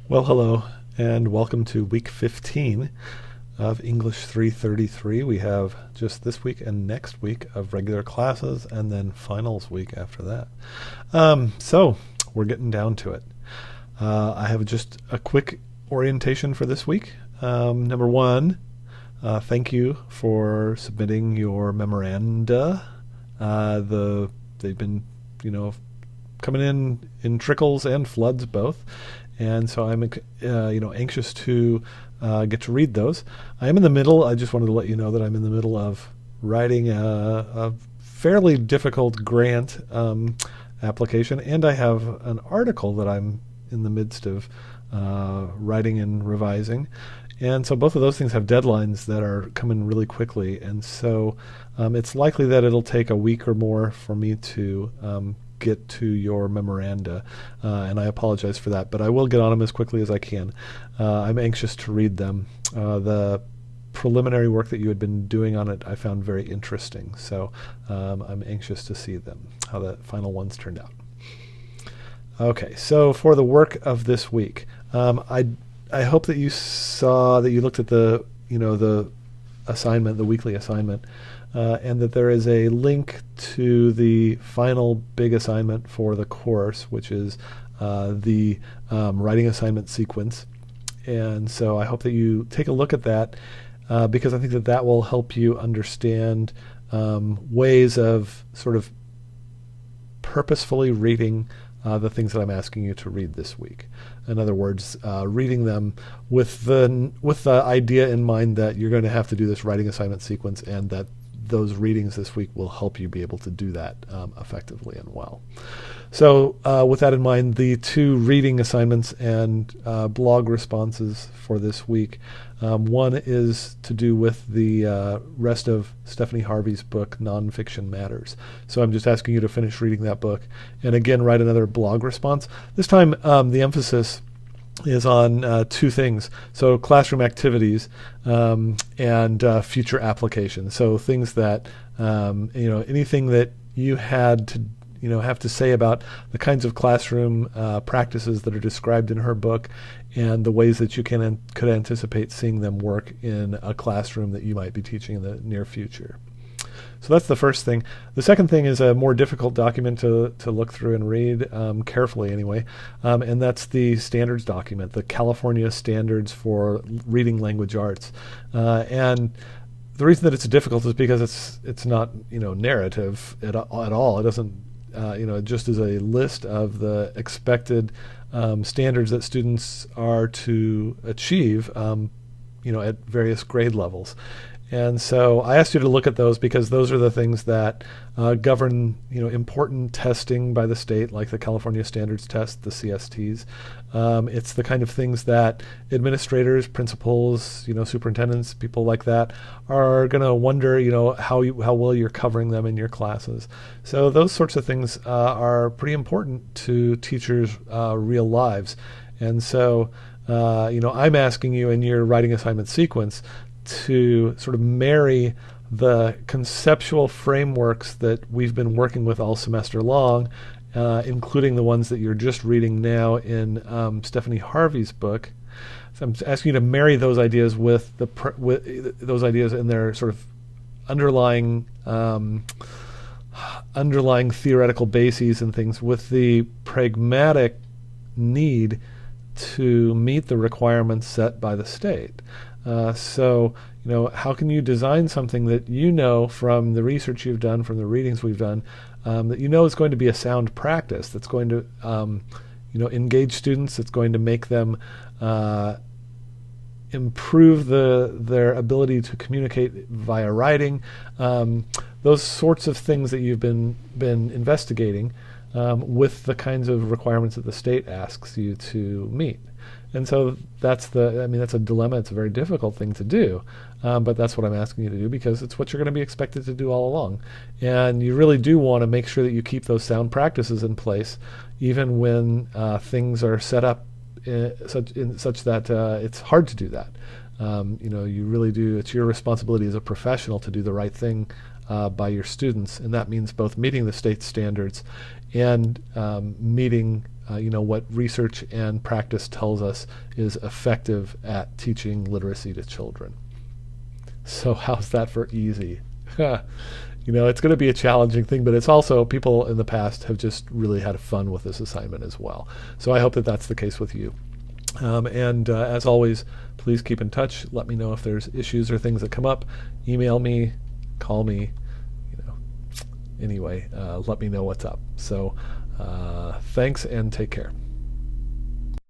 Well, hello, and welcome to week 15 of English 333. We have just this week and next week of regular classes, and then finals week after that. So we're getting down to it. I have just a quick orientation for this week. Number one, thank you for submitting your memoranda. They've been, coming in trickles and floods both, and so I'm anxious to get to read those. I am in the middle. I just wanted to let you know that I'm in the middle of writing a fairly difficult grant application, and I have an article that I'm in the midst of writing and revising. And so both of those things have deadlines that are coming really quickly, and so it's likely that it'll take a week or more for me to get to your memoranda, and I apologize for that, but I will get on them as quickly as I can. I'm anxious to read them. The preliminary work that you had been doing on it I found very interesting, so I'm anxious to see them, how the final ones turned out. Okay, so for the work of this week, I hope that you saw that you looked at the assignment, the weekly assignment, and that there is a link to the final big assignment for the course, which is the writing assignment sequence. And so I hope that you take a look at that, because I think that that will help you understand ways of sort of purposefully reading the things that I'm asking you to read this week. In other words, reading them with the idea in mind that you're going to have to do this writing assignment sequence, and that those readings this week will help you be able to do that effectively and well. So with that in mind, the two reading assignments and blog responses for this week, one is to do with the rest of Stephanie Harvey's book, Nonfiction Matters. So I'm just asking you to finish reading that book and again write another blog response. This time the emphasis is on two things. So classroom activities and future applications. So things that, anything that you had to have to say about the kinds of classroom practices that are described in her book, and the ways that you could anticipate seeing them work in a classroom that you might be teaching in the near future. So that's the first thing. The second thing is a more difficult document to look through and read carefully anyway, and that's the standards document, the California Standards for Reading Language Arts. And the reason that it's difficult is because it's not narrative at all. It doesn't it just is a list of the expected standards that students are to achieve at various grade levels. And so I asked you to look at those because those are the things that govern, important testing by the state, like the California Standards Test, the CSTs. It's the kind of things that administrators, principals, superintendents, people like that are going to wonder, how well you're covering them in your classes. So those sorts of things are pretty important to teachers' real lives. And so, I'm asking you in your writing assignment sequence to sort of marry the conceptual frameworks that we've been working with all semester long, including the ones that you're just reading now in Stephanie Harvey's book. So I'm asking you to marry those ideas with those ideas in their sort of underlying theoretical bases and things, with the pragmatic need to meet the requirements set by the state. So, how can you design something that from the research you've done, from the readings we've done, that is going to be a sound practice, that's going to, engage students, that's going to make them improve their ability to communicate via writing, those sorts of things that you've been investigating with the kinds of requirements that the state asks you to meet. And so that's a dilemma. It's a very difficult thing to do, but that's what I'm asking you to do because it's what you're going to be expected to do all along. And you really do want to make sure that you keep those sound practices in place, even when things are set up such that it's hard to do that. You really do. It's your responsibility as a professional to do the right thing by your students, and that means both meeting the state standards and meeting what research and practice tells us is effective at teaching literacy to children. So how's that for easy? It's going to be a challenging thing, but it's also, people in the past have just really had fun with this assignment as well. So I hope that that's the case with you. And as always, please keep in touch. Let me know if there's issues or things that come up. Email me, call me. Anyway, let me know what's up. So thanks and take care.